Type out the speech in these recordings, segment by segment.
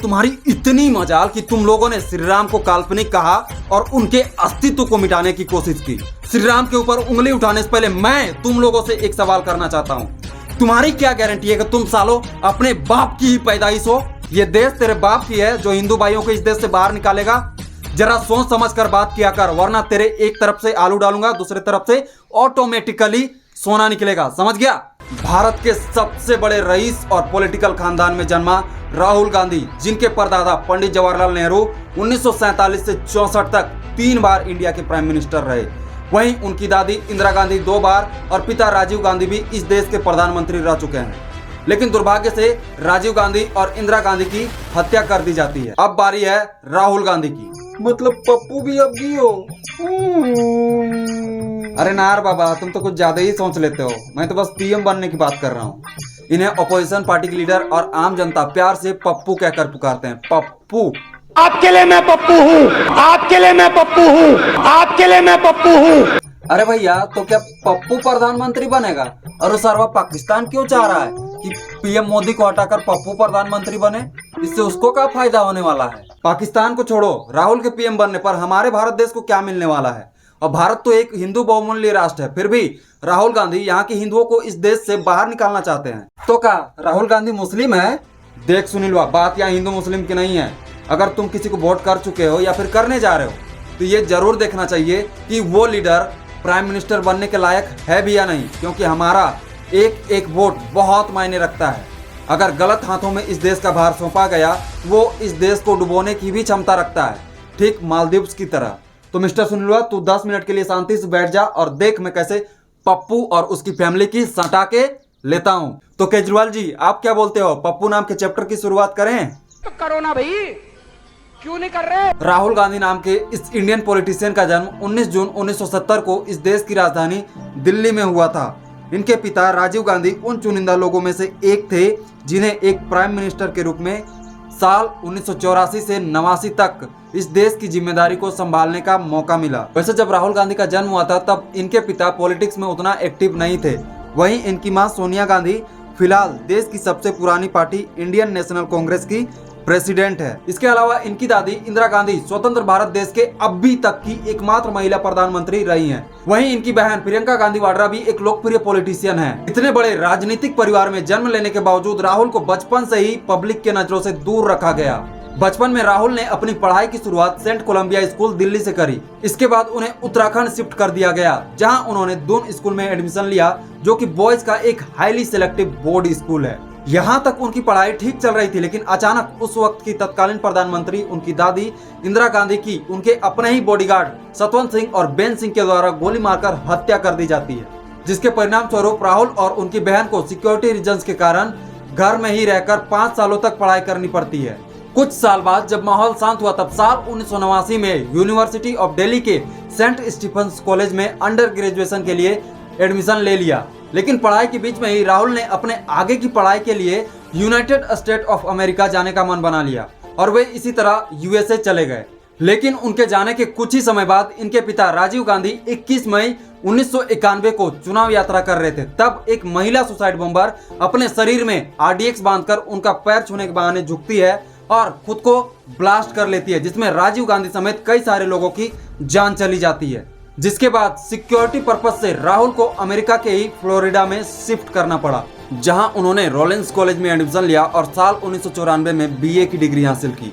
तुम्हारी इतनी मजाल कि तुम लोगों ने श्री राम को काल्पनिक कहा और उनके अस्तित्व को मिटाने की कोशिश की। श्री राम के ऊपर उंगली उठाने से पहले मैं तुम लोगों से एक सवाल करना चाहता हूँ। तुम्हारी क्या गारंटी है कि तुम सालों अपने बाप की ही पैदाइश हो? ये देश तेरे बाप की है जो हिंदू भाइयों को इस देश से बाहर निकालेगा। जरा सोच समझ कर बात किया कर, वरना तेरे एक तरफ से आलू डालूंगा, दूसरे तरफ से ऑटोमेटिकली सोना निकलेगा, समझ गया? भारत के सबसे बड़े रईस और पॉलिटिकल खानदान में जन्मा राहुल गांधी, जिनके परदादा पंडित जवाहरलाल नेहरू 1947 से 64 तक 3 बार इंडिया के प्राइम मिनिस्टर रहे। वहीं उनकी दादी इंदिरा गांधी 2 बार और पिता राजीव गांधी भी इस देश के प्रधानमंत्री रह चुके हैं। लेकिन दुर्भाग्य से राजीव गांधी और इंदिरा गांधी की हत्या कर दी जाती है। अब बारी है राहुल गांधी की। मतलब पप्पू भी अब भी हो? अरे नार बाबा, तुम तो कुछ ज्यादा ही सोच लेते हो। मैं तो बस पीएम बनने की बात कर रहा हूँ। इन्हें अपोजिशन पार्टी के लीडर और आम जनता प्यार से पप्पू कहकर पुकारते हैं। पप्पू। आपके लिए मैं पप्पू हूँ, आपके लिए मैं पप्पू हूँ, आपके लिए मैं पप्पू हूँ। अरे भैया, तो क्या पप्पू प्रधानमंत्री बनेगा? और वो सर्वा पाकिस्तान क्यों चाह रहा है कि पीएम मोदी को हटाकर पप्पू प्रधानमंत्री बने? इससे उसको क्या फायदा होने वाला है? पाकिस्तान को छोड़ो, राहुल के पीएम बनने पर हमारे भारत देश को क्या मिलने वाला है? और भारत तो एक हिंदू बहुमूल्य राष्ट्र है, फिर भी राहुल गांधी यहाँ के हिंदुओं को इस देश से बाहर निकालना चाहते हैं। तो क्या राहुल गांधी मुस्लिम है? देख सुनील, बात यहाँ हिंदू मुस्लिम की नहीं है। अगर तुम किसी को वोट कर चुके हो या फिर करने जा रहे हो, तो ये जरूर देखना चाहिए कि वो लीडर प्राइम मिनिस्टर बनने के लायक है भी या नहीं, क्योंकि हमारा एक एक वोट बहुत मायने रखता है। अगर गलत हाथों में इस देश का भार सौंपा गया, वो इस देश को डुबोने की भी क्षमता रखता है, ठीक मालदीव्स की तरह। तो मिस्टर सुनीलवा, तू 10 मिनट के लिए शांति से बैठ जा और देख मैं कैसे पप्पू और उसकी फैमिली की सटा के लेता हूँ। तो केजरीवाल जी, आप क्या बोलते हो? पप्पू नाम के चैप्टर की शुरुआत करें? तो करो ना भाई, क्यों नहीं कर रहे? राहुल गांधी नाम के इस इंडियन पॉलिटिशियन का जन्म 19 जून 1970 को इस देश की राजधानी दिल्ली में हुआ था। इनके पिता राजीव गांधी उन चुनिंदा लोगों में से एक थे जिन्हें एक प्राइम मिनिस्टर के रूप में साल 1984 से 89 तक इस देश की जिम्मेदारी को संभालने का मौका मिला। वैसे जब राहुल गांधी का जन्म हुआ था तब इनके पिता पॉलिटिक्स में उतना एक्टिव नहीं थे। वहीं इनकी मां सोनिया गांधी फिलहाल देश की सबसे पुरानी पार्टी इंडियन नेशनल कांग्रेस की प्रेसिडेंट है। इसके अलावा इनकी दादी इंदिरा गांधी स्वतंत्र भारत देश के अभी तक की एकमात्र महिला प्रधानमंत्री रही हैं। वहीं इनकी बहन प्रियंका गांधी वाड्रा भी एक लोकप्रिय पॉलिटिशियन है। इतने बड़े राजनीतिक परिवार में जन्म लेने के बावजूद राहुल को बचपन से ही पब्लिक के नजरों से दूर रखा गया। बचपन में राहुल ने अपनी पढ़ाई की शुरुआत सेंट कोलंबिया स्कूल दिल्ली से करी। इसके बाद उन्हें उत्तराखंड शिफ्ट कर दिया गया, जहां उन्होंने दून स्कूल में एडमिशन लिया, जो कि बॉयज का एक हाईली सिलेक्टिव बोर्ड स्कूल है। यहाँ तक उनकी पढ़ाई ठीक चल रही थी, लेकिन अचानक उस वक्त की तत्कालीन प्रधानमंत्री उनकी दादी इंदिरा गांधी की उनके अपने ही बॉडीगार्ड सतवंत सिंह और बेन सिंह के द्वारा गोली मारकर हत्या कर दी जाती है, जिसके परिणाम स्वरूप राहुल और उनकी बहन को सिक्योरिटी रीजंस के कारण घर में ही रहकर 5 सालों तक पढ़ाई करनी पड़ती है। कुछ साल बाद जब माहौल शांत हुआ, तब साल 1989 में यूनिवर्सिटी ऑफ दिल्ली के सेंट स्टीफेंस कॉलेज में अंडर ग्रेजुएशन के लिए एडमिशन ले लिया। लेकिन पढ़ाई के बीच में ही राहुल ने अपने आगे की पढ़ाई के लिए यूनाइटेड स्टेट ऑफ अमेरिका जाने का मन बना लिया और वे इसी तरह यूएसए चले गए। लेकिन उनके जाने के कुछ ही समय बाद इनके पिता राजीव गांधी 21 मई 1991 को चुनाव यात्रा कर रहे थे। तब एक महिला सुसाइड बॉम्बर अपने शरीर में आरडीएक्स बांधकर उनका पैर छूने के बहाने झुकती है और खुद को ब्लास्ट कर लेती है, जिसमें राजीव गांधी समेत कई सारे लोगों की जान चली जाती है। जिसके बाद सिक्योरिटी पर्पज से राहुल को अमेरिका के ही फ्लोरिडा में शिफ्ट करना पड़ा, जहां उन्होंने रोलिंस कॉलेज में एडमिशन लिया और साल 1994 में बीए की डिग्री हासिल की।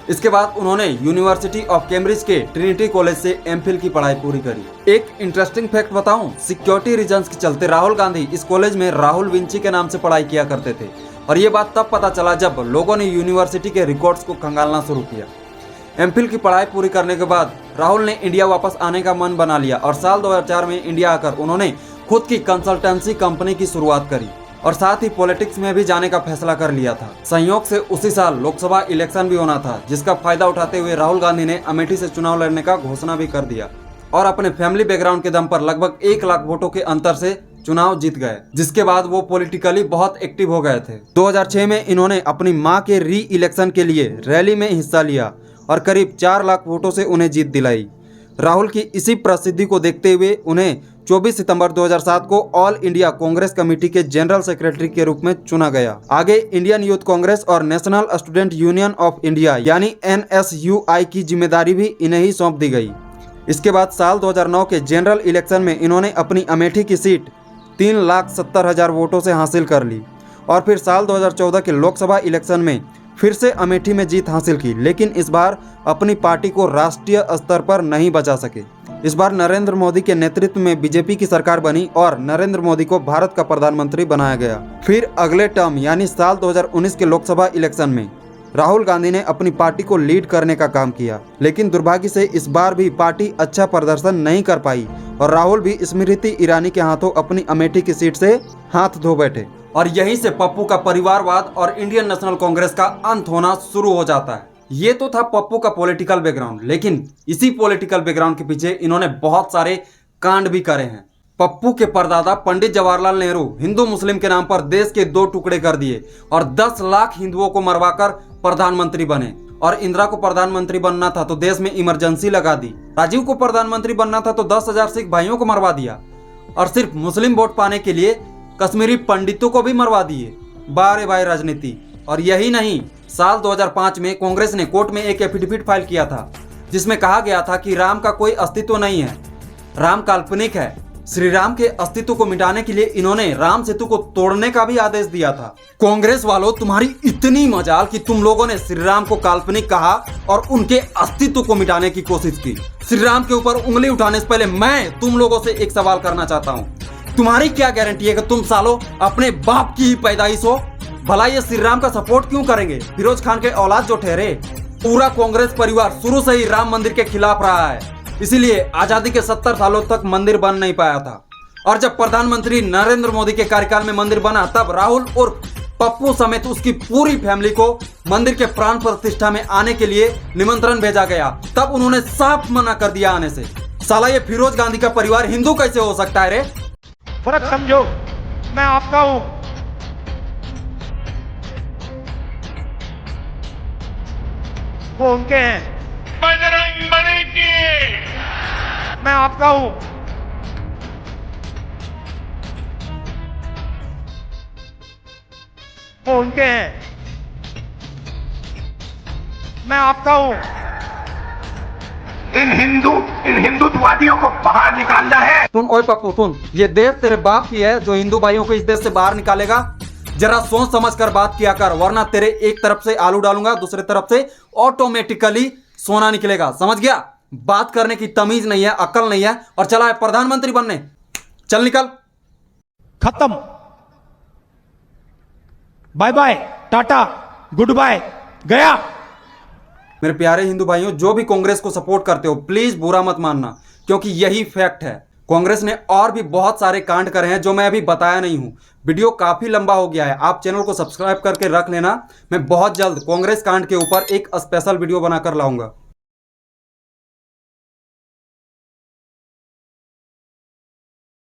इसके बाद उन्होंने यूनिवर्सिटी ऑफ कैम्ब्रिज के ट्रिनिटी कॉलेज से एमफिल की पढ़ाई पूरी करी। एक इंटरेस्टिंग फैक्ट बताऊं, सिक्योरिटी रीजंस के चलते राहुल गांधी इस कॉलेज में राहुल विंची के नाम से पढ़ाई किया करते थे, और ये बात तब पता चला जब लोगों ने यूनिवर्सिटी के रिकॉर्ड्स को खंगालना शुरू किया। एमफिल की पढ़ाई पूरी करने के बाद राहुल ने इंडिया वापस आने का मन बना लिया और साल 2004 में इंडिया आकर उन्होंने खुद की कंसल्टेंसी कंपनी की शुरुआत करी और साथ ही पॉलिटिक्स में भी जाने का फैसला कर लिया था। संयोग से उसी साल लोकसभा इलेक्शन भी होना था, जिसका फायदा उठाते हुए राहुल गांधी ने अमेठी से चुनाव लड़ने का घोषणा भी कर दिया और अपने फैमिली बैकग्राउंड के दम पर लगभग 1 लाख वोटों के अंतर से चुनाव जीत गए, जिसके बाद वो पॉलिटिकली बहुत एक्टिव हो गए थे। 2006 में इन्होंने अपनी मां के री इलेक्शन के लिए रैली में हिस्सा लिया और करीब 4 लाख वोटों से उन्हें जीत दिलाई। राहुल की इसी प्रसिद्धि को देखते हुए उन्हें 24 सितंबर 2007 को ऑल इंडिया कांग्रेस कमेटी के जनरल सेक्रेटरी के रूप में चुना गया। आगे इंडियन यूथ कांग्रेस और national student union of India यानी NSUI की जिम्मेदारी भी इन्हें ही सौंप दी गई। इसके बाद साल 2009 के जनरल इलेक्शन में इन्होंने अपनी अमेठी की सीट 3,70,000 वोटों से हासिल कर ली और फिर साल 2014 के लोकसभा इलेक्शन में फिर से अमेठी में जीत हासिल की, लेकिन इस बार अपनी पार्टी को राष्ट्रीय स्तर पर नहीं बचा सके। इस बार नरेंद्र मोदी के नेतृत्व में बीजेपी की सरकार बनी और नरेंद्र मोदी को भारत का प्रधानमंत्री बनाया गया। फिर अगले टर्म यानी साल 2019 के लोकसभा इलेक्शन में राहुल गांधी ने अपनी पार्टी को लीड करने का काम किया, लेकिन दुर्भाग्य से इस बार भी पार्टी अच्छा प्रदर्शन नहीं कर पाई और राहुल भी स्मृति ईरानी के हाथों अपनी अमेठी की सीट से हाथ धो बैठे और यहीं से पप्पू का परिवारवाद और इंडियन नेशनल कांग्रेस का अंत होना शुरू हो जाता है। ये तो था पप्पू का पॉलिटिकल बैकग्राउंड, लेकिन इसी पॉलिटिकल बैकग्राउंड के पीछे इन्होंने बहुत सारे कांड भी करे हैं। पप्पू के परदादा पंडित जवाहरलाल नेहरू हिंदू मुस्लिम के नाम पर देश के 2 टुकड़े कर दिए और 10 लाख हिंदुओं को मरवाकर प्रधानमंत्री बने। और इंदिरा को प्रधानमंत्री बनना था तो देश में इमरजेंसी लगा दी। राजीव को प्रधानमंत्री बनना था तो 10,000 सिख भाइयों को मरवा दिया और सिर्फ मुस्लिम वोट पाने के लिए कश्मीरी पंडितों को भी मरवा दिए। बारे बारे राजनीति। और यही नहीं, साल 2005 में कांग्रेस ने कोर्ट में एक एफिडेविट फाइल किया था जिसमें कहा गया था कि राम का कोई अस्तित्व नहीं है, राम काल्पनिक है। श्री राम के अस्तित्व को मिटाने के लिए इन्होंने राम सेतु को तोड़ने का भी आदेश दिया था। कांग्रेस वालों, तुम्हारी इतनी मजाल कि तुम लोगों ने श्री राम को काल्पनिक कहा और उनके अस्तित्व को मिटाने की कोशिश की। श्री राम के ऊपर उंगली उठाने से पहले मैं तुम लोगों से एक सवाल करना चाहता हूँ। तुम्हारी क्या गारंटी है कि तुम सालों अपने बाप की ही पैदाइश हो? भला ये श्री राम का सपोर्ट क्यों करेंगे? फिरोज खान के औलाद जो ठहरे। पूरा कांग्रेस परिवार शुरू से ही राम मंदिर के खिलाफ रहा है, इसीलिए आजादी के 70 सालों तक मंदिर बन नहीं पाया था। और जब प्रधानमंत्री नरेंद्र मोदी के कार्यकाल में मंदिर बना तब राहुल और पप्पू समेत उसकी पूरी फैमिली को मंदिर के प्राण प्रतिष्ठा में आने के लिए निमंत्रण भेजा गया। तब उन्होंने साफ मना कर दिया आने से। साला ये फिरोज गांधी का परिवार हिंदू कैसे हो सकता है रे? फर्क समझो, मैं आपका हूं, वो उनके हैं। बजरंग बली की, मैं आपका हूं, वो उनके हैं। मैं आपका हूं। इन हिंदुत्ववादियों को बाहर निकालना है। सुन ओए पप्पू सुन, ये देश तेरे बाप की है जो हिंदू भाइयों को इस देश से बाहर निकालेगा। जरा सोच समझ कर बात किया कर, वरना तेरे एक तरफ से आलू डालूंगा, दूसरे तरफ से ऑटोमेटिकली सोना निकलेगा। समझ गया? बात करने की तमीज नहीं है, अकल नहीं है और चला है प्रधानमंत्री बनने। चल निकल। खत्म। Bye bye, tata, goodbye, गया। मेरे प्यारे हिंदू भाइयों, जो भी कांग्रेस को सपोर्ट करते हो प्लीज बुरा मत मानना, क्योंकि यही फैक्ट है। कांग्रेस ने और भी बहुत सारे कांड करे हैं जो मैं अभी बताया नहीं हूं। वीडियो काफी लंबा हो गया है, आप चैनल को सब्सक्राइब करके रख लेना। मैं बहुत जल्द कांग्रेस कांड के ऊपर एक स्पेशल वीडियो बनाकर लाऊंगा।